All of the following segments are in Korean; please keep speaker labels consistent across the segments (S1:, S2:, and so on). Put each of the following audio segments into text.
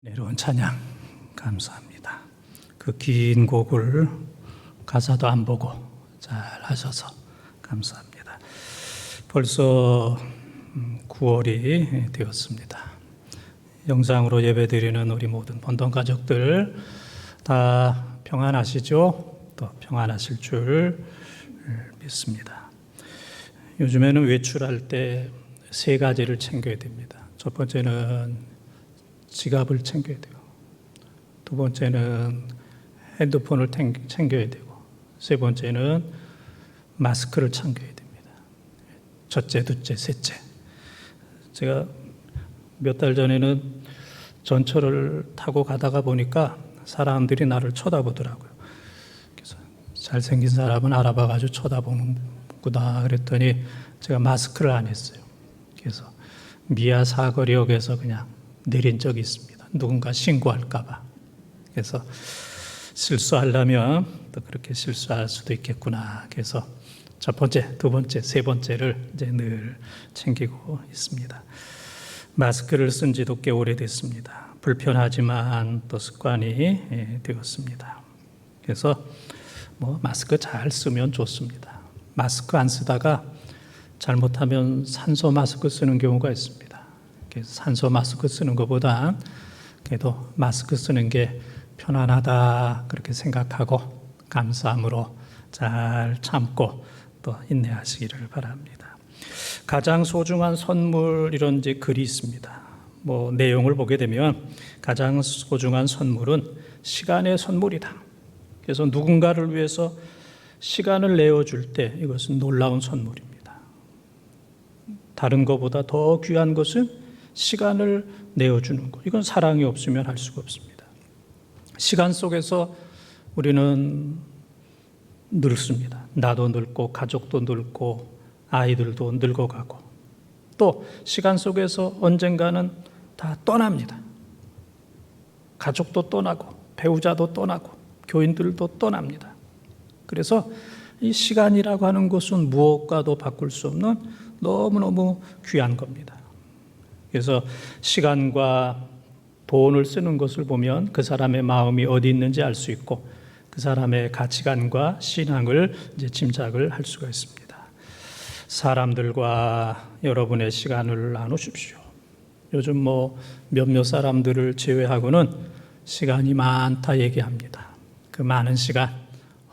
S1: 내려온 찬양 감사합니다. 그 긴 곡을 가사도 안 보고 잘 하셔서 감사합니다. 벌써 9월이 되었습니다. 영상으로 예배드리는 우리 모든 본동 가족들 다 평안하시죠? 또 평안하실 줄 믿습니다. 요즘에는 외출할 때 3가지를 챙겨야 됩니다. 첫 번째는 지갑을 챙겨야 되고, 두 번째는 핸드폰을 챙겨야 되고, 세 번째는 마스크를 챙겨야 됩니다. 첫째, 둘째, 셋째. 제가 몇 달 전에는 전철을 타고 가다가 보니까 사람들이 나를 쳐다보더라고요. 그래서 잘생긴 사람은 알아봐가지고 쳐다보는구나 그랬더니 제가 마스크를 안 했어요. 그래서 미아 사거리역에서 그냥 내린 적이 있습니다. 누군가 신고할까 봐. 그래서 실수하려면 또 그렇게 실수할 수도 있겠구나. 그래서 첫 번째, 두 번째, 세 번째를 이제 늘 챙기고 있습니다. 마스크를 쓴 지도 꽤 오래됐습니다. 불편하지만 또 습관이 되었습니다. 그래서 마스크 잘 쓰면 좋습니다. 마스크 안 쓰다가 잘못하면 산소 마스크 쓰는 경우가 있습니다. 그래서 산소 마스크 쓰는 것보다 그래도 마스크 쓰는 게 편안하다 그렇게 생각하고 감사함으로 잘 참고 또 인내하시기를 바랍니다. 가장 소중한 선물 이런 이제 글이 있습니다. 내용을 보게 되면 가장 소중한 선물은 시간의 선물이다. 그래서 누군가를 위해서 시간을 내어줄 때 이것은 놀라운 선물입니다. 다른 것보다 더 귀한 것은 시간을 내어주는 것. 이건 사랑이 없으면 할 수가 없습니다. 시간 속에서 우리는 늙습니다. 나도 늙고 가족도 늙고 아이들도 늙어가고 또 시간 속에서 언젠가는 다 떠납니다. 가족도 떠나고 배우자도 떠나고 교인들도 떠납니다. 그래서 이 시간이라고 하는 것은 무엇과도 바꿀 수 없는 너무너무 귀한 겁니다. 그래서 시간과 돈을 쓰는 것을 보면 그 사람의 마음이 어디 있는지 알 수 있고 그 사람의 가치관과 신앙을 이제 짐작을 할 수가 있습니다. 사람들과 여러분의 시간을 나누십시오. 요즘 몇몇 사람들을 제외하고는 시간이 많다 얘기합니다. 그 많은 시간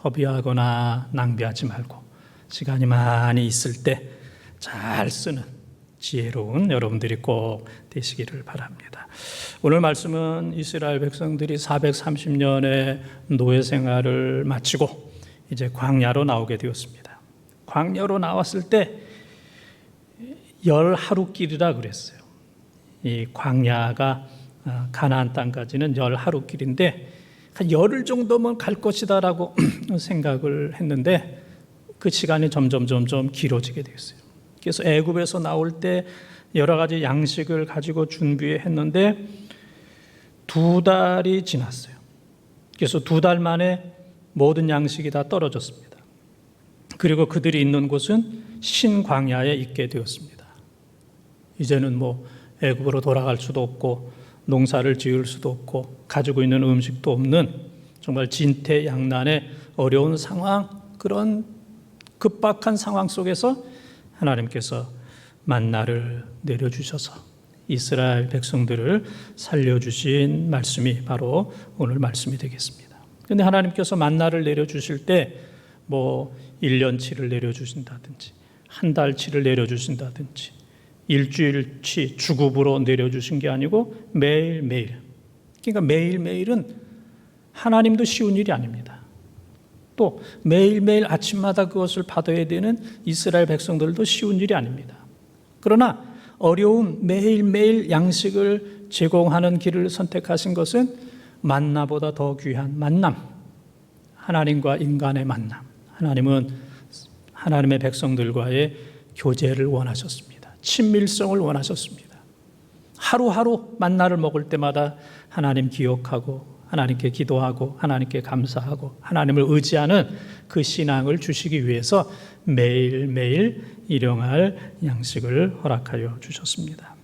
S1: 허비하거나 낭비하지 말고 시간이 많이 있을 때 잘 쓰는 지혜로운 여러분들이 꼭 되시기를 바랍니다. 오늘 말씀은 이스라엘 백성들이 430년의 노예 생활을 마치고 이제 광야로 나오게 되었습니다. 광야로 나왔을 때 10하루길이라 그랬어요. 이 광야가 가나안 땅까지는 10하루길인데 한 열흘 정도면 갈 것이다라고 생각을 했는데 그 시간이 점점 길어지게 되었어요. 그래서 애굽에서 나올 때 여러 가지 양식을 가지고 준비했는데 2달이 지났어요. 그래서 2달 만에 모든 양식이 다 떨어졌습니다. 그리고 그들이 있는 곳은 신광야에 있게 되었습니다. 이제는 애굽으로 돌아갈 수도 없고 농사를 지을 수도 없고 가지고 있는 음식도 없는 정말 진퇴양난의 어려운 상황, 그런 급박한 상황 속에서 하나님께서 만나를 내려주셔서 이스라엘 백성들을 살려주신 말씀이 바로 오늘 말씀이 되겠습니다. 그런데 하나님께서 만나를 내려주실 때 1년치를 내려주신다든지 한 달치를 내려주신다든지 일주일치 주급으로 내려주신 게 아니고 매일매일, 그러니까 매일매일은 하나님도 쉬운 일이 아닙니다. 또 매일매일 아침마다 그것을 받아야 되는 이스라엘 백성들도 쉬운 일이 아닙니다. 그러나 어려운 매일매일 양식을 제공하는 길을 선택하신 것은 만나보다 더 귀한 만남, 하나님과 인간의 만남. 하나님은 하나님의 백성들과의 교제를 원하셨습니다. 친밀성을 원하셨습니다. 하루하루 만나를 먹을 때마다 하나님 기억하고 하나님께 기도하고 하나님께 감사하고 하나님을 의지하는 그 신앙을 주시기 위해서 매일매일 일용할 양식을 허락하여 주셨습니다.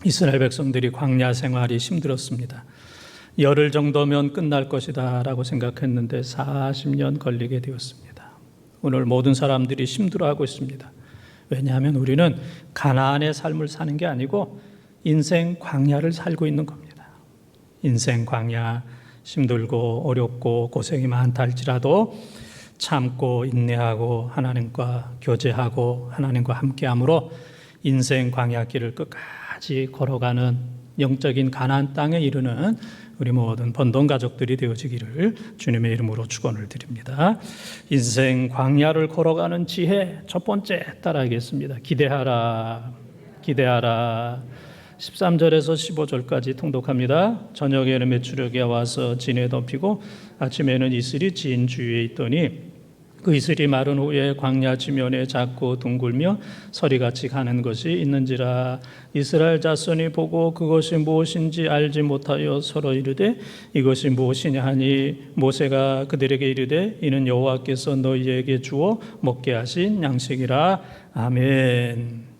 S1: 이스라엘 백성들이 광야 생활이 힘들었습니다. 열흘 정도면 끝날 것이다 라고 생각했는데 40년 걸리게 되었습니다. 오늘 모든 사람들이 힘들어하고 있습니다. 왜냐하면 우리는 가나안의 삶을 사는 게 아니고 인생 광야를 살고 있는 겁니다. 인생 광야, 힘들고 어렵고 고생이 많다 할지라도 참고 인내하고 하나님과 교제하고 하나님과 함께함으로 인생 광야길을 끝까지 걸어가는 영적인 가나안 땅에 이르는 우리 모든 번동 가족들이 되어지기를 주님의 이름으로 축원을 드립니다. 인생 광야를 걸어가는 지혜 첫 번째 따라하겠습니다. 기대하라, 기대하라. 13절에서 15절까지 통독합니다. 저녁에는 메추려기가 와서 진에 덮이고 아침에는 이슬이 진 주위에 있더니 그 이슬이 마른 후에 광야 지면에 작고 둥글며 서리같이 가는 것이 있는지라. 이스라엘 자손이 보고 그것이 무엇인지 알지 못하여 서로 이르되 이것이 무엇이냐 하니 모세가 그들에게 이르되 이는 여호와께서 너희에게 주어 먹게 하신 양식이라. 아멘.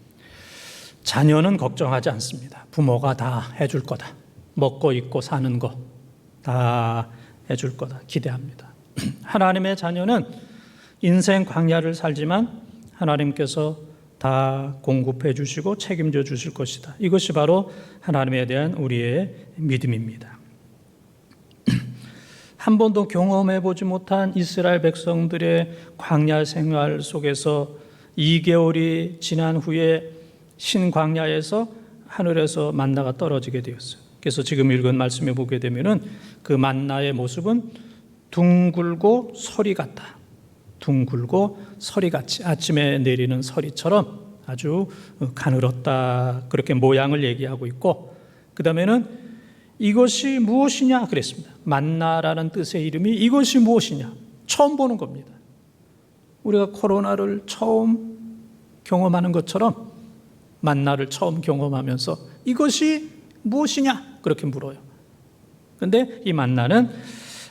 S1: 자녀는 걱정하지 않습니다. 부모가 다 해줄 거다. 먹고 입고 사는 거 다 해줄 거다. 기대합니다. 하나님의 자녀는 인생 광야를 살지만 하나님께서 다 공급해 주시고 책임져 주실 것이다. 이것이 바로 하나님에 대한 우리의 믿음입니다. 한 번도 경험해 보지 못한 이스라엘 백성들의 광야 생활 속에서 2개월이 지난 후에 신광야에서 하늘에서 만나가 떨어지게 되었어요. 그래서 지금 읽은 말씀에 보게 되면은 그 만나의 모습은 둥글고 서리 같다. 둥글고 서리같이 아침에 내리는 서리처럼 아주 가늘었다. 그렇게 모양을 얘기하고 있고 그 다음에는 이것이 무엇이냐 그랬습니다. 만나라는 뜻의 이름이 이것이 무엇이냐. 처음 보는 겁니다. 우리가 코로나를 처음 경험하는 것처럼 만나를 처음 경험하면서 이것이 무엇이냐 그렇게 물어요. 그런데 이 만나는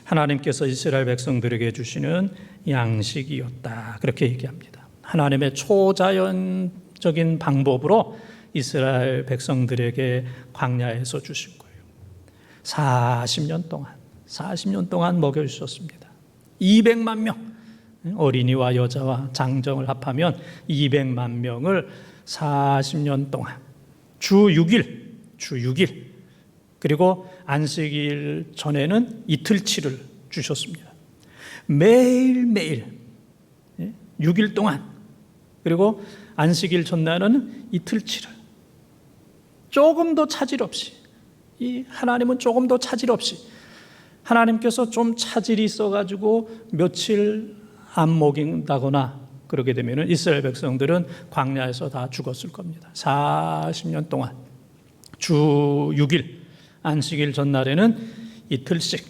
S1: 하나님께서 이스라엘 백성들에게 주시는 양식이었다 그렇게 얘기합니다. 하나님의 초자연적인 방법으로 이스라엘 백성들에게 광야에서 주신 거예요. 40년 동안 먹여주셨습니다. 200만 명 어린이와 여자와 장정을 합하면 200만 명을 40년 동안 주 6일 그리고 안식일 전에는 이틀치를 주셨습니다. 매일매일 6일 동안 그리고 안식일 전날은 이틀치를 조금도 차질 없이 이 하나님은 조금도 차질 없이 하나님께서 좀 차질이 있어가지고 며칠 안 먹인다거나 그러게 되면 이스라엘 백성들은 광야에서 다 죽었을 겁니다. 40년 동안 주 6일 안식일 전날에는 이틀씩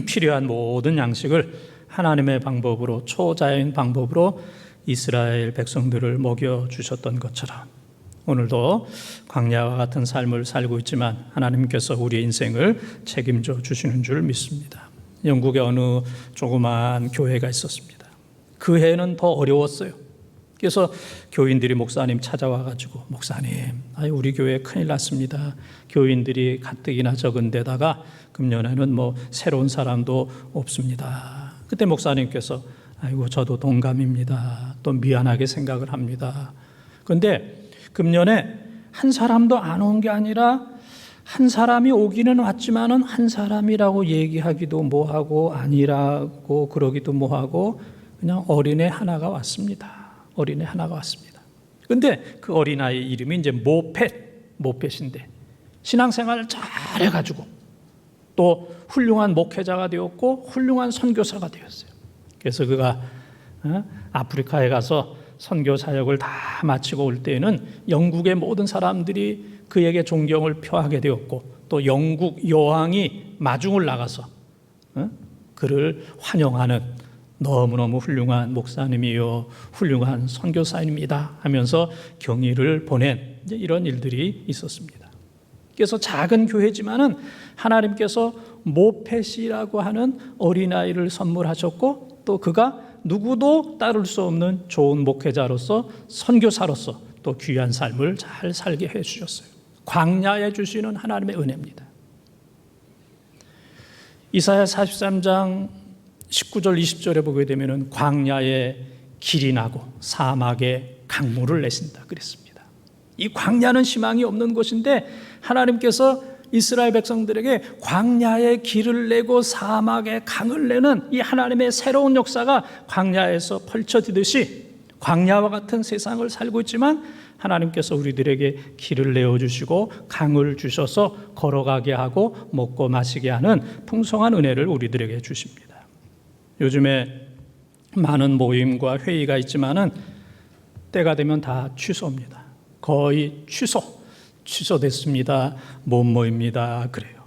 S1: 필요한 모든 양식을 하나님의 방법으로 초자연 방법으로 이스라엘 백성들을 먹여주셨던 것처럼 오늘도 광야와 같은 삶을 살고 있지만 하나님께서 우리의 인생을 책임져 주시는 줄 믿습니다. 영국에 어느 조그만 교회가 있었습니다. 그 해는 더 어려웠어요. 그래서 교인들이 목사님 찾아와가지고 목사님, 우리 교회 큰일 났습니다. 교인들이 가뜩이나 적은 데다가 금년에는 새로운 사람도 없습니다. 그때 목사님께서 아이고 저도 동감입니다. 또 미안하게 생각을 합니다. 그런데 금년에 한 사람도 안 온 게 아니라 한 사람이 오기는 왔지만은 한 사람이라고 얘기하기도 뭐하고 아니라고 그러기도 뭐하고 그냥 어린애 하나가 왔습니다. 어린애 하나가 왔습니다. 그런데 그 어린아이 이름이 이제 모펫인데 신앙생활을 잘 해가지고 또 훌륭한 목회자가 되었고 훌륭한 선교사가 되었어요. 그래서 그가 아프리카에 가서 선교 사역을 다 마치고 올 때에는 영국의 모든 사람들이 그에게 존경을 표하게 되었고 또 영국 여왕이 마중을 나가서 그를 환영하는 너무너무 훌륭한 목사님이요 훌륭한 선교사입니다 하면서 경의를 보낸 이런 일들이 있었습니다. 그래서 작은 교회지만은 하나님께서 모펫이라고 하는 어린아이를 선물하셨고 또 그가 누구도 따를 수 없는 좋은 목회자로서 선교사로서 또 귀한 삶을 잘 살게 해주셨어요. 광야에 주시는 하나님의 은혜입니다. 이사야 43장 19절 20절에 보게 되면 광야에 길이 나고 사막에 강물을 내신다 그랬습니다. 이 광야는 희망이 없는 곳인데 하나님께서 이스라엘 백성들에게 광야에 길을 내고 사막에 강을 내는 이 하나님의 새로운 역사가 광야에서 펼쳐지듯이 광야와 같은 세상을 살고 있지만 하나님께서 우리들에게 길을 내어주시고 강을 주셔서 걸어가게 하고 먹고 마시게 하는 풍성한 은혜를 우리들에게 주십니다. 요즘에 많은 모임과 회의가 있지만은 때가 되면 다 취소입니다. 거의 취소됐습니다. 못 모입니다. 그래요.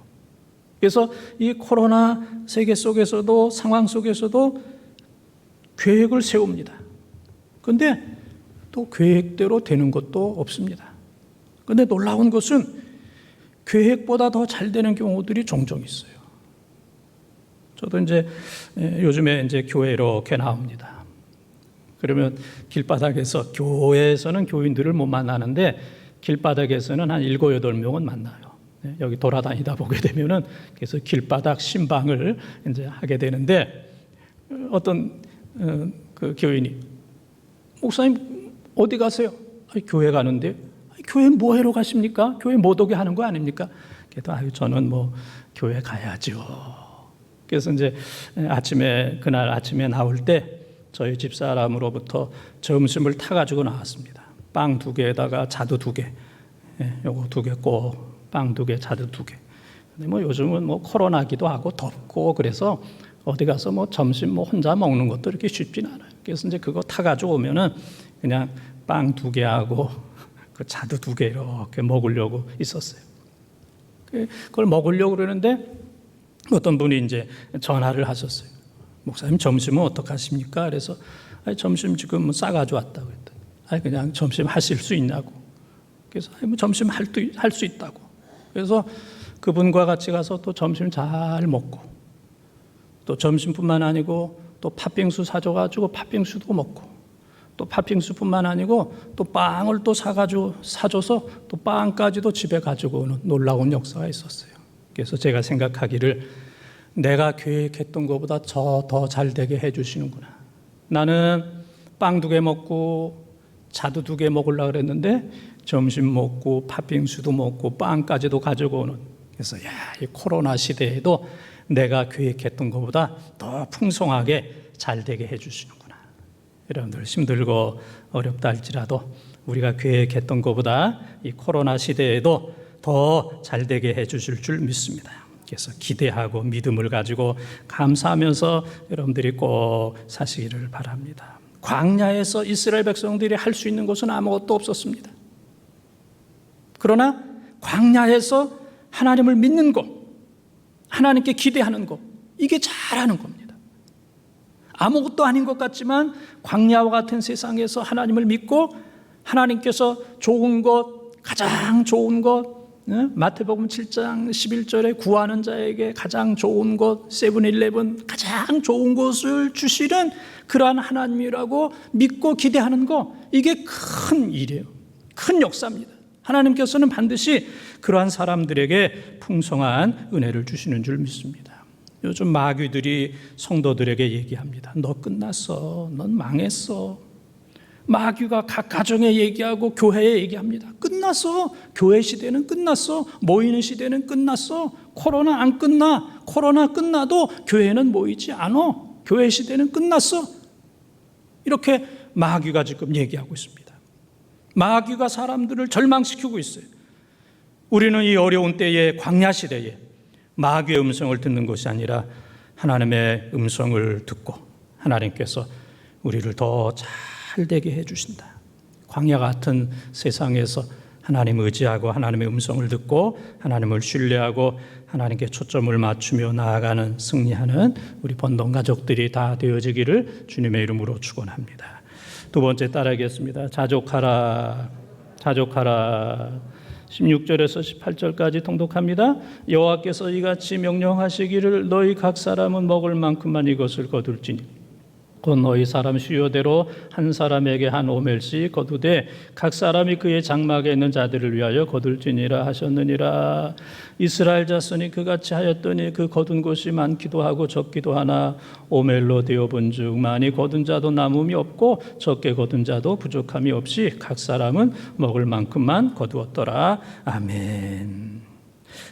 S1: 그래서 이 코로나 세계 속에서도 상황 속에서도 계획을 세웁니다. 그런데 또 계획대로 되는 것도 없습니다. 그런데 놀라운 것은 계획보다 더 잘 되는 경우들이 종종 있어요. 저도 이제 요즘에 이제 교회 이렇게 나옵니다. 그러면 길바닥에서 교회에서는 교인들을 못 만나는데 길바닥에서는 한 7, 8명은 만나요. 여기 돌아다니다 보게 되면은 그래서 길바닥 신방을 이제 하게 되는데 어떤 그 교인이 목사님 어디 가세요? 교회 가는데 교회 뭐 하러 가십니까? 교회 못 오게 하는 거 아닙니까? 그래도 저는 뭐 교회 가야죠. 그래서 이제 그날 아침에 나올 때 저희 집사람으로부터 점심을 타가지고 나왔습니다. 빵 2개에다가 자두 2개, 요거 2개 꼭 빵 2개, 자두 2개. 근데 뭐 요즘은 뭐 코로나기도 하고 덥고 그래서 어디 가서 뭐 점심 뭐 혼자 먹는 것도 이렇게 쉽진 않아요. 그래서 이제 그거 타가지고 오면은 그냥 빵 2개하고 그 자두 2개 이렇게 먹으려고 있었어요. 그걸 먹으려고 그러는데 어떤 분이 이제 전화를 하셨어요. 목사님 점심은 어떡하십니까? 그래서 점심 지금 싸가지고 왔다고 했더니 그냥 점심 하실 수 있냐고. 그래서 뭐 점심 할 수 있다고. 그래서 그분과 같이 가서 또 점심 잘 먹고 또 점심뿐만 아니고 또 팥빙수 사줘가지고 팥빙수도 먹고 또 팥빙수뿐만 아니고 또 빵을 또 사줘서 또 빵까지도 집에 가지고 오는 놀라운 역사가 있었어요. 그래서 제가 생각하기를 내가 계획했던 것보다 더 잘 되게 해주시는구나. 나는 빵 2개 먹고 자두 2개 먹으려고 그랬는데 점심 먹고 팥빙수도 먹고 빵까지도 가지고 오는. 그래서 이 코로나 시대에도 내가 계획했던 것보다 더 풍성하게 잘 되게 해주시는구나. 여러분들 힘들고 어렵다 할지라도 우리가 계획했던 것보다 이 코로나 시대에도 더 잘 되게 해주실 줄 믿습니다. 그래서 기대하고 믿음을 가지고 감사하면서 여러분들이 꼭 사시기를 바랍니다. 광야에서 이스라엘 백성들이 할 수 있는 것은 아무것도 없었습니다. 그러나 광야에서 하나님을 믿는 것, 하나님께 기대하는 것, 이게 잘하는 겁니다. 아무것도 아닌 것 같지만 광야와 같은 세상에서 하나님을 믿고 하나님께서 좋은 것, 가장 좋은 것, 마태복음 7장 11절에 구하는 자에게 가장 좋은 것, 세븐일레븐 가장 좋은 것을 주시는 그러한 하나님이라고 믿고 기대하는 것, 이게 큰 일이에요. 큰 역사입니다. 하나님께서는 반드시 그러한 사람들에게 풍성한 은혜를 주시는 줄 믿습니다. 요즘 마귀들이 성도들에게 얘기합니다. 너 끝났어. 넌 망했어. 마귀가 각 가정에 얘기하고 교회에 얘기합니다. 끝났어. 교회 시대는 끝났어. 모이는 시대는 끝났어. 코로나 안 끝나. 코로나 끝나도 교회는 모이지 않아. 교회 시대는 끝났어. 이렇게 마귀가 지금 얘기하고 있습니다. 마귀가 사람들을 절망시키고 있어요. 우리는 이 어려운 때에 광야 시대에 마귀의 음성을 듣는 것이 아니라 하나님의 음성을 듣고 하나님께서 우리를 더 잘되게 해주신다. 광야 같은 세상에서 하나님 의지하고 하나님의 음성을 듣고 하나님을 신뢰하고 하나님께 초점을 맞추며 나아가는 승리하는 우리 번동 가족들이 다 되어지기를 주님의 이름으로 축원합니다. 2번째 따라하겠습니다. 자족하라, 자족하라. 16절에서 18절까지 통독합니다. 여호와께서 이같이 명령하시기를 너희 각 사람은 먹을 만큼만 이것을 거둘지니 곧 너희 사람 수요대로 한 사람에게 한 오멜씩 거두되 각 사람이 그의 장막에 있는 자들을 위하여 거둘지니라 하셨느니라. 이스라엘 자손이 그같이 하였더니 그 거둔 곳이 많기도 하고 적기도 하나 오멜로 되어 본즉 많이 거둔 자도 남음이 없고 적게 거둔 자도 부족함이 없이 각 사람은 먹을 만큼만 거두었더라. 아멘.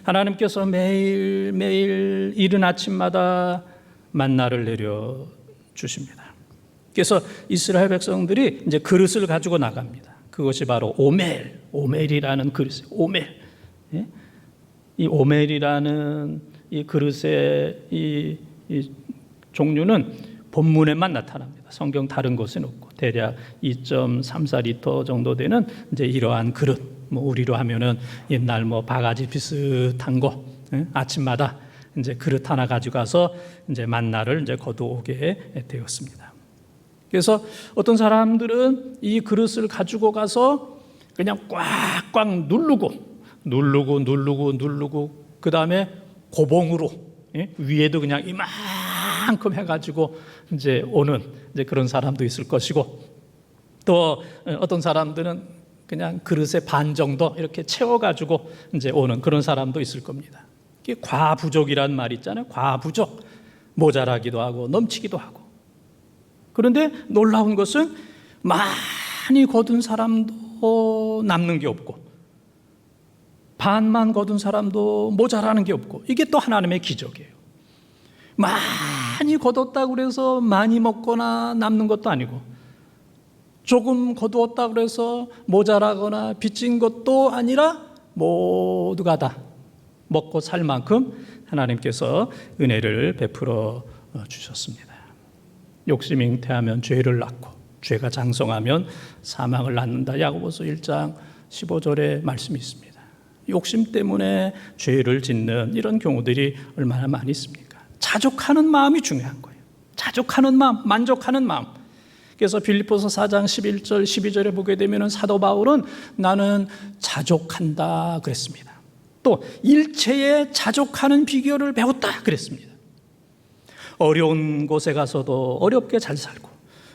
S1: 하나님께서 매일 이른 아침마다 만나를 내려 주십니다. 그래서 이스라엘 백성들이 이제 그릇을 가지고 나갑니다. 그것이 바로 오멜이라는 그릇. 오멜. 예? 이 오멜이라는 이 그릇의 이 종류는 본문에만 나타납니다. 성경 다른 곳에는 없고 대략 2.34리터 정도 되는 이제 이러한 그릇. 뭐 우리로 하면은 옛날 뭐 바가지 비슷한 거, 예? 아침마다 이제 그릇 하나 가지고 가서 이제 만나를 이제 거두오게 되었습니다. 그래서 어떤 사람들은 이 그릇을 가지고 가서 그냥 꽉꽉 누르고 그 다음에 고봉으로, 예? 위에도 그냥 이만큼 해가지고 이제 오는 이제 그런 사람도 있을 것이고, 또 어떤 사람들은 그냥 그릇의 반 정도 이렇게 채워가지고 이제 오는 그런 사람도 있을 겁니다. 과부족이란 말 있잖아요. 과부족. 모자라기도 하고 넘치기도 하고. 그런데 놀라운 것은 많이 거둔 사람도 남는 게 없고 반만 거둔 사람도 모자라는 게 없고, 이게 또 하나님의 기적이에요. 많이 거뒀다고 그래서 많이 먹거나 남는 것도 아니고, 조금 거두었다고 그래서 모자라거나 빚진 것도 아니라 모두가 다 먹고 살 만큼 하나님께서 은혜를 베풀어 주셨습니다. 욕심이 잉태하면 죄를 낳고 죄가 장성하면 사망을 낳는다. 야고보서 1장 15절에 말씀이 있습니다. 욕심 때문에 죄를 짓는 이런 경우들이 얼마나 많이 있습니까? 자족하는 마음이 중요한 거예요. 자족하는 마음, 만족하는 마음. 그래서 빌립보서 4장 11절 12절에 보게 되면 사도 바울은 나는 자족한다 그랬습니다. 또 일체에 자족하는 비결을 배웠다 그랬습니다. 어려운 곳에 가서도 어렵게 잘 살고,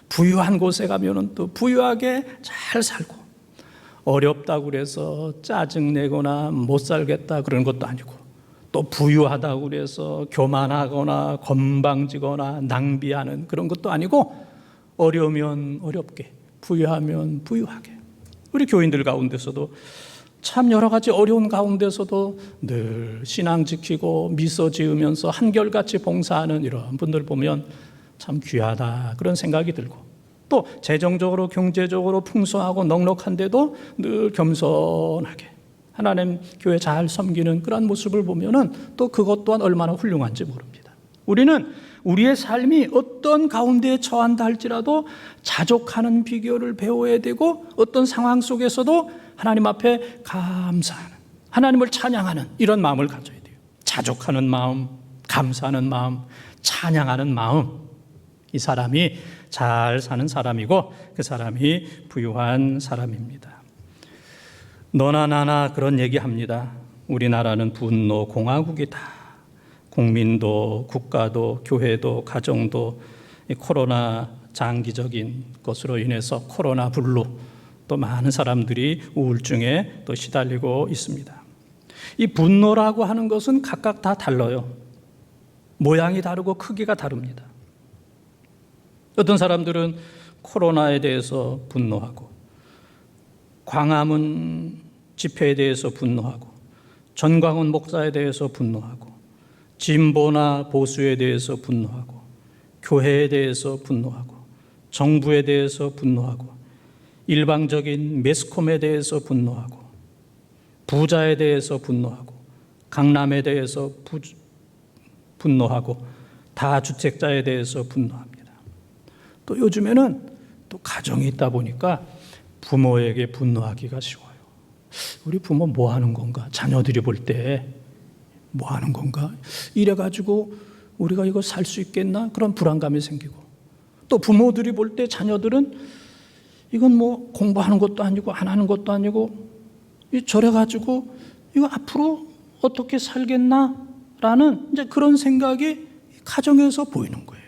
S1: 부유한 곳에 가면은 또 부유하게 잘 살고, 어렵다고 그래서 짜증내거나 못 살겠다 그런 것도 아니고, 또 부유하다고 그래서 교만하거나 건방지거나 낭비하는 그런 것도 아니고, 어려우면 어렵게, 부유하면 부유하게. 우리 교인들 가운데서도 참 여러 가지 어려운 가운데서도 늘 신앙 지키고 미소 지으면서 한결같이 봉사하는 이런 분들 보면 참 귀하다 그런 생각이 들고, 또 재정적으로 경제적으로 풍성하고 넉넉한데도 늘 겸손하게 하나님 교회 잘 섬기는 그런 모습을 보면은 또 그것 또한 얼마나 훌륭한지 모릅니다. 우리는 우리의 삶이 어떤 가운데에 처한다 할지라도 자족하는 비결을 배워야 되고, 어떤 상황 속에서도 하나님 앞에 감사하는, 하나님을 찬양하는 이런 마음을 가져야 돼요. 자족하는 마음, 감사하는 마음, 찬양하는 마음. 이 사람이 잘 사는 사람이고 그 사람이 부유한 사람입니다. 너나 나나 그런 얘기합니다. 우리나라는 분노 공화국이다. 국민도 국가도 교회도 가정도 코로나 장기적인 것으로 인해서 코로나 불로 또 많은 사람들이 우울증에 또 시달리고 있습니다. 이 분노라고 하는 것은 각각 다 달라요. 모양이 다르고 크기가 다릅니다. 어떤 사람들은 코로나에 대해서 분노하고, 광화문 집회에 대해서 분노하고, 전광훈 목사에 대해서 분노하고, 진보나 보수에 대해서 분노하고, 교회에 대해서 분노하고, 정부에 대해서 분노하고, 일방적인 매스컴에 대해서 분노하고, 부자에 대해서 분노하고, 강남에 대해서 분노하고, 다주택자에 대해서 분노합니다. 또 요즘에는 또 가정이 있다 보니까 부모에게 분노하기가 쉬워요. 우리 부모 뭐 하는 건가? 자녀들이 볼 때 뭐 하는 건가? 이래가지고 우리가 이거 살 수 있겠나? 그런 불안감이 생기고, 또 부모들이 볼 때 자녀들은 이건 뭐 공부하는 것도 아니고 안 하는 것도 아니고 저래가지고 이거 앞으로 어떻게 살겠나? 라는 이제 그런 생각이 가정에서 보이는 거예요.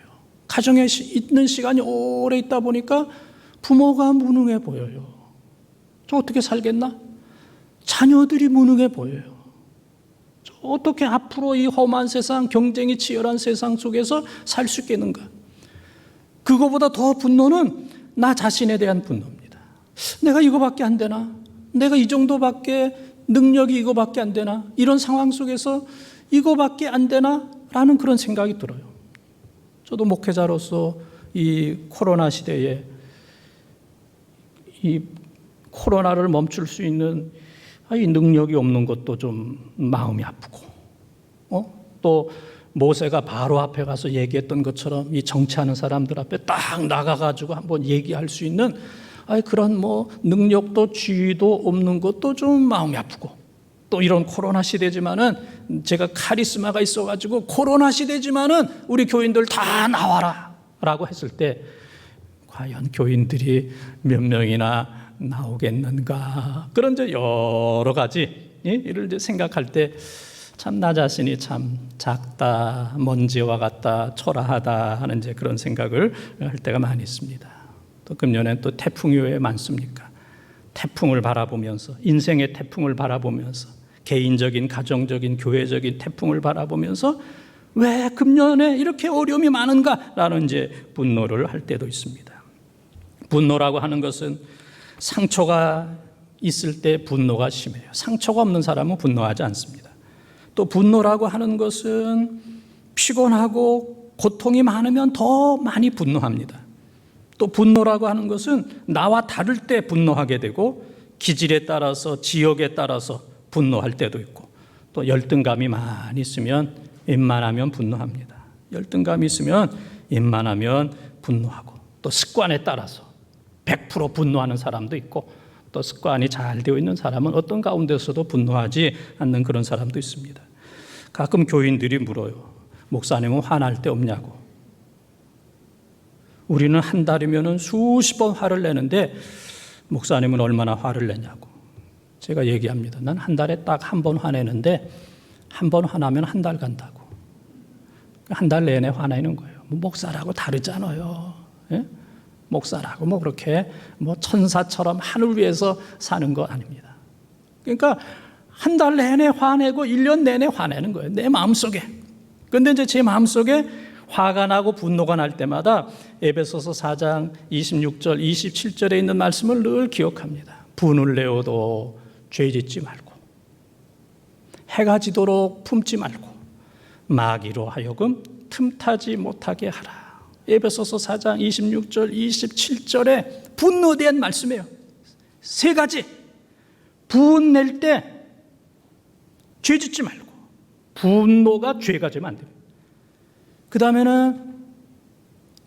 S1: 가정에 있는 시간이 오래 있다 보니까 부모가 무능해 보여요. 저 어떻게 살겠나? 자녀들이 무능해 보여요. 저 어떻게 앞으로 이 험한 세상, 경쟁이 치열한 세상 속에서 살 수 있겠는가? 그거보다 더 분노는 나 자신에 대한 분노입니다. 내가 이거밖에 안 되나? 내가 이 정도밖에, 능력이 이거밖에 안 되나? 이런 상황 속에서 이거밖에 안 되나? 라는 그런 생각이 들어요. 저도 목회자로서 이 코로나 시대에 이 코로나를 멈출 수 있는 이 능력이 없는 것도 좀 마음이 아프고, 또 모세가 바로 앞에 가서 얘기했던 것처럼 이 정치하는 사람들 앞에 딱 나가가지고 한번 얘기할 수 있는 그런 능력도 지위도 없는 것도 좀 마음이 아프고, 또 이런 코로나 시대지만은 제가 카리스마가 있어가지고 코로나 시대지만은 우리 교인들 다 나와라 라고 했을 때 과연 교인들이 몇 명이나 나오겠는가, 그런 이제 여러 가지 이를 이제 생각할 때 참 나 자신이 참 작다, 먼지와 같다, 초라하다 하는 이제 그런 생각을 할 때가 많이 있습니다. 또 금년엔 또 태풍이 왜 많습니까? 태풍을 바라보면서, 인생의 태풍을 바라보면서, 개인적인, 가정적인, 교회적인 태풍을 바라보면서 왜 금년에 이렇게 어려움이 많은가라는 이제 분노를 할 때도 있습니다. 분노라고 하는 것은 상처가 있을 때 분노가 심해요. 상처가 없는 사람은 분노하지 않습니다. 또 분노라고 하는 것은 피곤하고 고통이 많으면 더 많이 분노합니다. 또 분노라고 하는 것은 나와 다를 때 분노하게 되고, 기질에 따라서, 지역에 따라서 분노할 때도 있고, 또 열등감이 많이 있으면 웬만하면 분노합니다. 열등감이 있으면 웬만하면 분노하고, 또 습관에 따라서 100% 분노하는 사람도 있고, 또 습관이 잘 되어 있는 사람은 어떤 가운데서도 분노하지 않는 그런 사람도 있습니다. 가끔 교인들이 물어요. 목사님은 화날 때 없냐고. 우리는 한 달이면 수십 번 화를 내는데 목사님은 얼마나 화를 내냐고. 제가 얘기합니다. 난 한 달에 딱 한 번 화내는데 한 번 화나면 한 달 간다고. 한 달 내내 화내는 거예요. 목사라고 다르잖아요. 예? 목사라고 그렇게 천사처럼 하늘 위에서 사는 거 아닙니다. 그러니까 한 달 내내 화내고 1년 내내 화내는 거예요. 내 마음속에. 그런데 이제 제 마음속에 화가 나고 분노가 날 때마다 에베소서 4장 26절, 27절에 있는 말씀을 늘 기억합니다. 분을 내어도 죄짓지 말고, 해가 지도록 품지 말고, 마귀로 하여금 틈타지 못하게 하라. 에베소서 4장 26절, 27절에 분노에 말씀이에요. 세 가지. 분 낼 때 죄짓지 말고, 분노가 죄가 되면 안 됩니다. 그 다음에는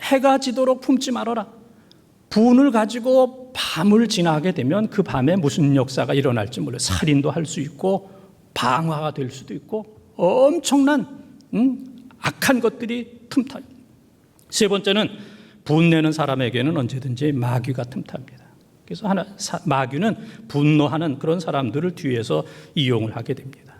S1: 해가 지도록 품지 말아라. 분을 가지고 밤을 지나게 되면 그 밤에 무슨 역사가 일어날지 몰라요. 살인도 할 수 있고 방화가 될 수도 있고 엄청난 악한 것들이 틈타요. 세 번째는 분내는 사람에게는 언제든지 마귀가 틈탑니다. 그래서 마귀는 분노하는 그런 사람들을 뒤에서 이용을 하게 됩니다.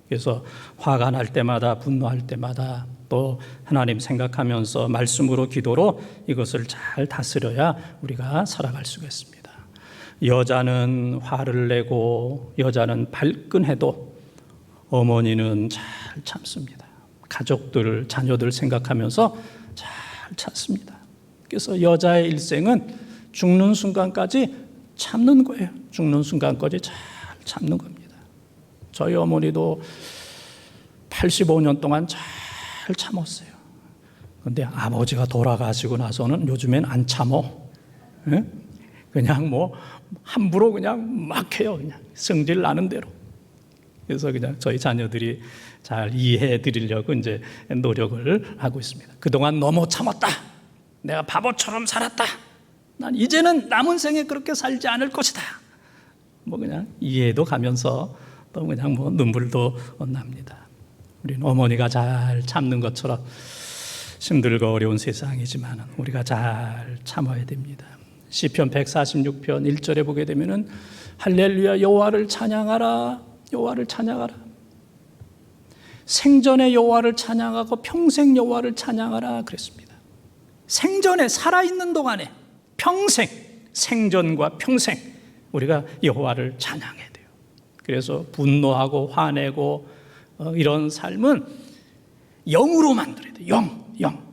S1: 그래서 화가 날 때마다, 분노할 때마다 또 하나님 생각하면서 말씀으로, 기도로 이것을 잘 다스려야 우리가 살아갈 수가 있습니다. 여자는 화를 내고 여자는 발끈해도 어머니는 잘 참습니다. 가족들, 자녀들 생각하면서 잘 참습니다. 그래서 여자의 일생은 죽는 순간까지 참는 거예요. 죽는 순간까지 잘 참는 겁니다. 저희 어머니도 85년 동안 잘 참았어요. 그런데 아버지가 돌아가시고 나서는 요즘엔 안 참어. 예? 그냥 함부로 그냥 막 해요. 그냥 성질 나는 대로. 그래서 그냥 저희 자녀들이 잘 이해해 드리려고 이제 노력을 하고 있습니다. 그동안 너무 참았다. 내가 바보처럼 살았다. 난 이제는 남은 생에 그렇게 살지 않을 것이다. 그냥 이해도 가면서 또 그냥 눈물도 납니다. 우리는 어머니가 잘 참는 것처럼 힘들고 어려운 세상이지만 우리가 잘 참아야 됩니다. 시편 146편 1절에 보게 되면은 할렐루야 여호와를 찬양하라. 여호와를 찬양하라. 생전에 여호와를 찬양하고 평생 여호와를 찬양하라 그랬습니다. 생전에 살아있는 동안에 평생, 생전과 평생 우리가 여호와를 찬양해야 돼요. 그래서 분노하고 화내고 이런 삶은 영으로 만들어야 돼요. 영.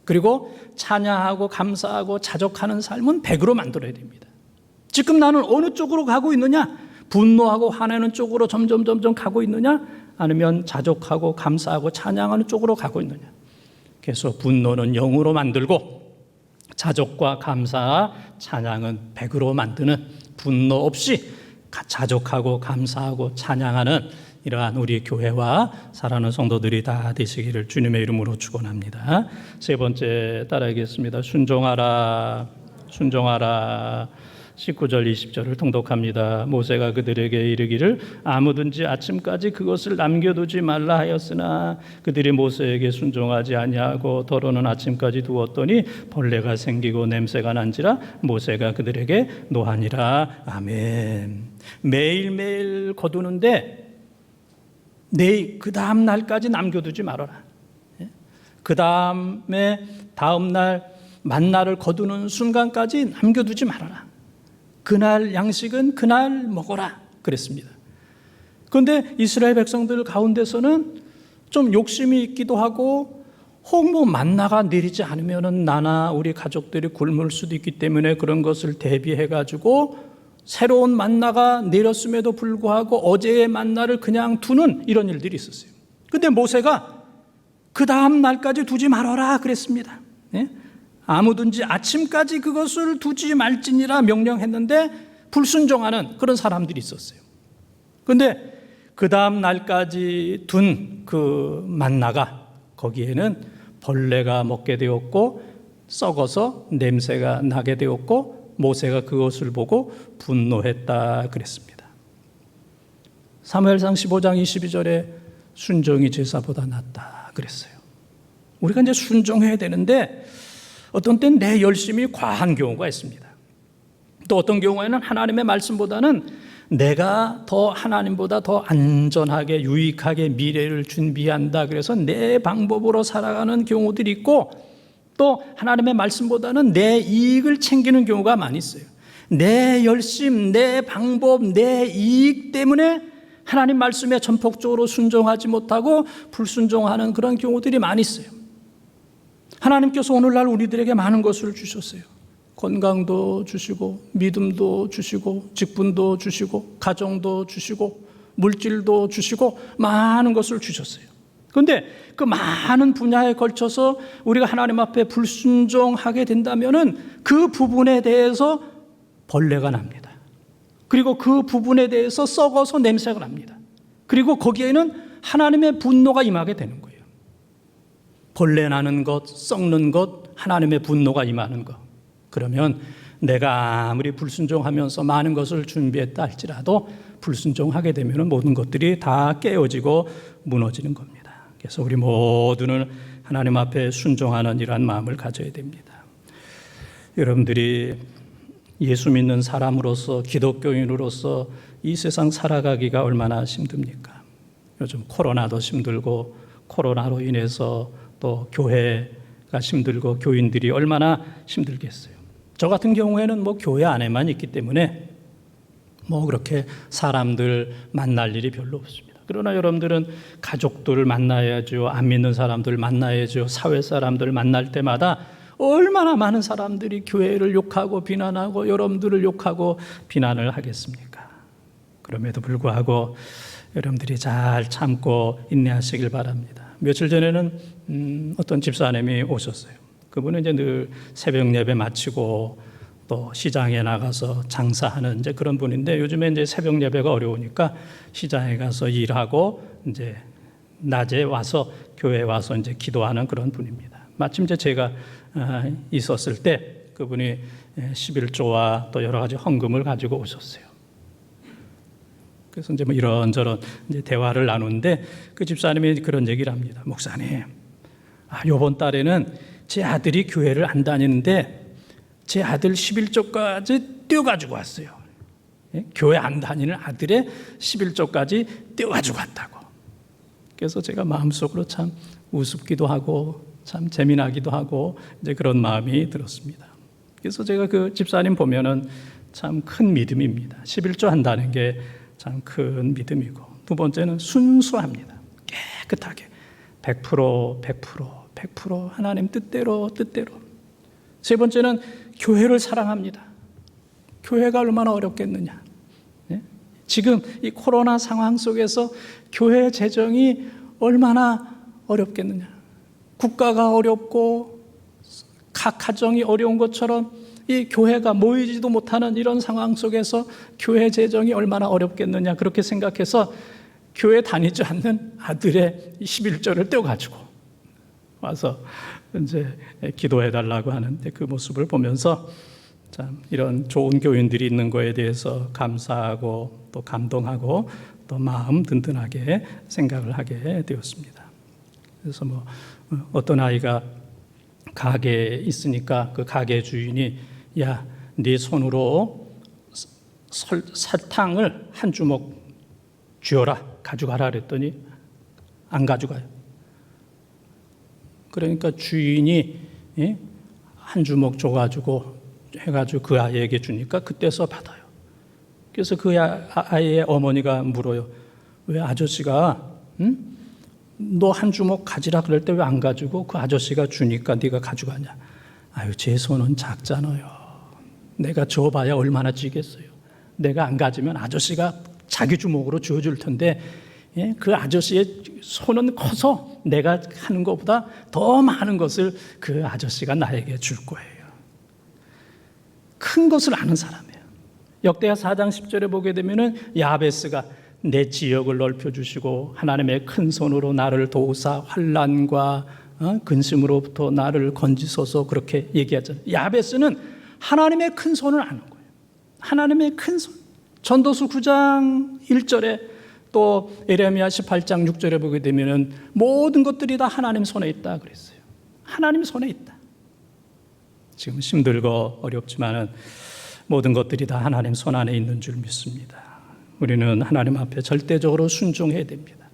S1: 그리고 찬양하고 감사하고 자족하는 삶은 100으로 만들어야 됩니다. 지금 나는 어느 쪽으로 가고 있느냐? 분노하고 화내는 쪽으로 점점 가고 있느냐? 아니면 자족하고 감사하고 찬양하는 쪽으로 가고 있느냐? 그래서 분노는 0으로 만들고 자족과 감사, 찬양은 100으로 만드는, 분노 없이 자족하고 감사하고 찬양하는 이러한 우리 교회와 사랑하는 성도들이 다 되시기를 주님의 이름으로 축원합니다. 세 번째 따라하겠습니다. 순종하라. 19절 20절을 통독합니다. 모세가 그들에게 이르기를 아무든지 아침까지 그것을 남겨두지 말라 하였으나 그들이 모세에게 순종하지 아니하고 더러는 아침까지 두었더니 벌레가 생기고 냄새가 난지라 모세가 그들에게 노하니라. 아멘. 매일매일 거두는데 그 다음 날까지 남겨두지 말아라. 그 다음 날 만나를 거두는 순간까지 남겨두지 말아라. 그날 양식은 그날 먹어라 그랬습니다. 그런데 이스라엘 백성들 가운데서는 좀 욕심이 있기도 하고 혹 만나가 내리지 않으면 나나 우리 가족들이 굶을 수도 있기 때문에 그런 것을 대비해 가지고 새로운 만나가 내렸음에도 불구하고 어제의 만나를 그냥 두는 이런 일들이 있었어요. 그런데 모세가 그 다음 날까지 두지 말아라 그랬습니다. 아무든지 아침까지 그것을 두지 말지니라 명령했는데 불순종하는 그런 사람들이 있었어요. 그런데 그 다음 날까지 둔 그 만나가 거기에는 벌레가 먹게 되었고 썩어서 냄새가 나게 되었고 모세가 그것을 보고 분노했다 그랬습니다. 사무엘상 15장 22절에 순종이 제사보다 낫다 그랬어요. 우리가 이제 순종해야 되는데 어떤 때는 내 열심이 과한 경우가 있습니다. 또 어떤 경우에는 하나님의 말씀보다는 내가 더 하나님보다 더 안전하게 유익하게 미래를 준비한다 그래서 내 방법으로 살아가는 경우들이 있고 또 하나님의 말씀보다는 내 이익을 챙기는 경우가 많이 있어요. 내 열심, 내 방법, 내 이익 때문에 하나님 말씀에 전폭적으로 순종하지 못하고 불순종하는 그런 경우들이 많이 있어요. 하나님께서 오늘날 우리들에게 많은 것을 주셨어요. 건강도 주시고 믿음도 주시고 직분도 주시고 가정도 주시고 물질도 주시고 많은 것을 주셨어요. 그런데 그 많은 분야에 걸쳐서 우리가 하나님 앞에 불순종하게 된다면은 그 부분에 대해서 벌레가 납니다. 그리고 그 부분에 대해서 썩어서 냄새가 납니다. 그리고 거기에는 하나님의 분노가 임하게 되는 거예요. 벌레 나는 것, 썩는 것, 하나님의 분노가 임하는 것. 그러면 내가 아무리 불순종하면서 많은 것을 준비했다 할지라도 불순종하게 되면 모든 것들이 다 깨어지고 무너지는 겁니다. 그래서 우리 모두는 하나님 앞에 순종하는 이러한 마음을 가져야 됩니다. 여러분들이 예수 믿는 사람으로서 기독교인으로서 이 세상 살아가기가 얼마나 힘듭니까? 요즘 코로나도 힘들고 코로나로 인해서 또 교회가 힘들고 교인들이 얼마나 힘들겠어요. 저 같은 경우에는 교회 안에만 있기 때문에 그렇게 사람들 만날 일이 별로 없습니다. 그러나 여러분들은 가족들 만나야죠. 안 믿는 사람들 만나야죠. 사회 사람들 만날 때마다 얼마나 많은 사람들이 교회를 욕하고 비난하고 여러분들을 욕하고 비난을 하겠습니까? 그럼에도 불구하고 여러분들이 잘 참고 인내하시길 바랍니다. 며칠 전에는 어떤 집사님이 오셨어요. 그분은 이제 늘 새벽 예배 마치고 또 시장에 나가서 장사하는 이제 그런 분인데 요즘에 이제 새벽 예배가 어려우니까 시장에 가서 일하고 이제 낮에 와서 교회에 와서 이제 기도하는 그런 분입니다. 마침 이제 제가 있었을 때 그분이 11조와 또 여러 가지 헌금을 가지고 오셨어요. 그래서 이제 이런저런 이제 대화를 나누는데 그 집사님이 그런 얘기를 합니다. 목사님, 이번 달에는 제 아들이 교회를 안 다니는데 제 아들 11조까지 떼어가지고 왔어요. 교회 안 다니는 아들의 11조까지 떼어가지고 왔다고. 그래서 제가 마음속으로 참 우습기도 하고 참 재미나기도 하고 이제 그런 마음이 들었습니다. 그래서 제가 그 집사님 보면은 참 큰 믿음입니다. 11조 한다는 게 참 큰 믿음이고, 두 번째는 순수합니다. 깨끗하게 100% 하나님 뜻대로. 세 번째는 교회를 사랑합니다. 교회가 얼마나 어렵겠느냐. 지금 이 코로나 상황 속에서 교회 재정이 얼마나 어렵겠느냐. 국가가 어렵고 각 가정이 어려운 것처럼 이 교회가 모이지도 못하는 이런 상황 속에서 교회 재정이 얼마나 어렵겠느냐, 그렇게 생각해서 교회 다니지 않는 아들의 11조를 떼어가지고 와서 이제 기도해달라고 하는데, 그 모습을 보면서 참 이런 좋은 교인들이 있는 거에 대해서 감사하고 또 감동하고 또 마음 든든하게 생각을 하게 되었습니다. 그래서 뭐 어떤 아이가 가게에 있으니까 그 가게 주인이 야, 네 손으로 설탕을 한 주먹 쥐어라, 가져가라 그랬더니 안 가져가요. 그러니까 주인이 한 주먹 줘가지고 해가지고 그 아이에게 주니까 그때서 받아요. 그래서 그 아이의 어머니가 물어요. 왜 아저씨가 너 한 주먹 가지라 그럴 때 왜 안 가지고 그 아저씨가 주니까 네가 가져가냐. 아유, 제 손은 작잖아요. 내가 줘봐야 얼마나 찌겠어요. 내가 안 가지면 아저씨가 자기 주먹으로 쥐어줄 텐데, 그 아저씨의 손은 커서 내가 하는 것보다 더 많은 것을 그 아저씨가 나에게 줄 거예요. 큰 것을 아는 사람이에요. 역대하 4장 10절에 보게 되면은 야베스가 내 지역을 넓혀주시고 하나님의 큰 손으로 나를 도우사 환난과 근심으로부터 나를 건지소서, 그렇게 얘기하잖아요. 야베스는 하나님의 큰 손을 아는 거예요. 하나님의 큰 손. 전도서 9장 1절에 또 에레미야 18장 6절에 보게 되면은 모든 것들이 다 하나님 손에 있다 그랬어요. 하나님 손에 있다. 지금 힘들고 어렵지만은 모든 것들이 다 하나님 손 안에 있는 줄 믿습니다. 우리는 하나님 앞에 절대적으로 순종해야 됩니다.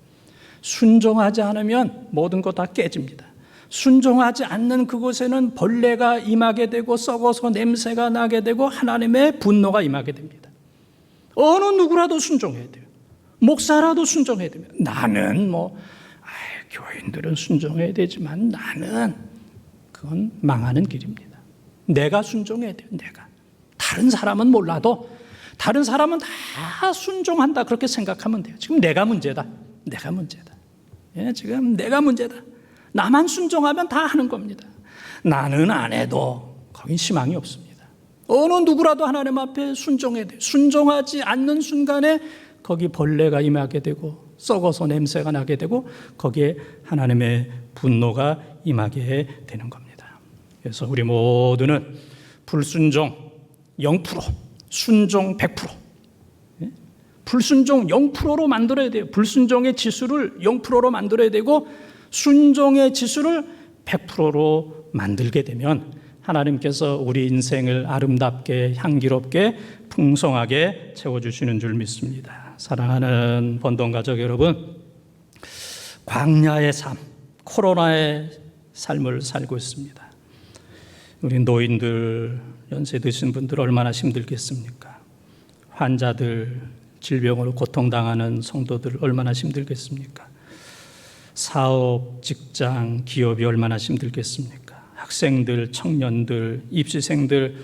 S1: 순종하지 않으면 모든 것 다 깨집니다. 순종하지 않는 그곳에는 벌레가 임하게 되고 썩어서 냄새가 나게 되고 하나님의 분노가 임하게 됩니다. 어느 누구라도 순종해야 돼요. 목사라도 순종해야 됩니다. 나는 교인들은 순종해야 되지만 나는 그건 망하는 길입니다. 내가 순종해야 돼요. 내가. 다른 사람은 몰라도 다른 사람은 다 순종한다, 그렇게 생각하면 돼요. 지금 내가 문제다. 지금 내가 문제다. 나만 순종하면 다 하는 겁니다. 나는 안 해도 거긴 희망이 없습니다. 어느 누구라도 하나님 앞에 순종해야 돼요. 순종하지 않는 순간에 거기 벌레가 임하게 되고 썩어서 냄새가 나게 되고 거기에 하나님의 분노가 임하게 되는 겁니다. 그래서 우리 모두는 불순종 0%, 순종 100%. 불순종 0%로 만들어야 돼요. 불순종의 지수를 0%로 만들어야 되고 순종의 지수를 100%로 만들게 되면 하나님께서 우리 인생을 아름답게 향기롭게 풍성하게 채워주시는 줄 믿습니다. 사랑하는 번동가족 여러분, 광야의 삶, 코로나의 삶을 살고 있습니다. 우리 노인들, 연세 드신 분들 얼마나 힘들겠습니까? 환자들, 질병으로 고통당하는 성도들 얼마나 힘들겠습니까? 사업, 직장, 기업이 얼마나 힘들겠습니까? 학생들, 청년들, 입시생들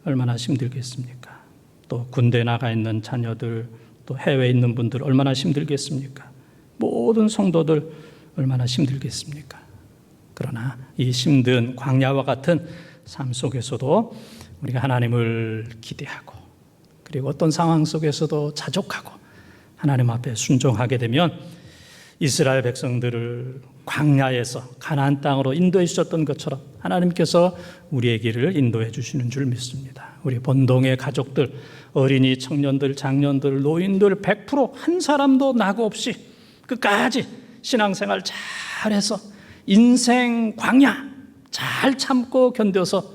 S1: 얼마나 힘들겠습니까? 또 군대 나가 있는 자녀들, 또 해외에 있는 분들 얼마나 힘들겠습니까? 모든 성도들 얼마나 힘들겠습니까? 그러나 이 힘든 광야와 같은 삶 속에서도 우리가 하나님을 기대하고 그리고 어떤 상황 속에서도 자족하고 하나님 앞에 순종하게 되면 이스라엘 백성들을 광야에서 가나안 땅으로 인도해 주셨던 것처럼 하나님께서 우리의 길을 인도해 주시는 줄 믿습니다. 우리 본동의 가족들, 어린이, 청년들, 장년들, 노인들 100%한 사람도 낙오 없이 끝까지 신앙생활 잘해서 인생 광야 잘 참고 견뎌서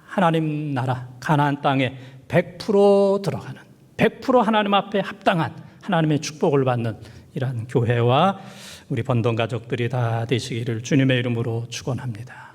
S1: 하나님 나라 가나안 땅에 100% 들어가는, 100% 하나님 앞에 합당한 하나님의 축복을 받는 이란 교회와 우리 번동 가족들이 다 되시기를 주님의 이름으로 축원합니다.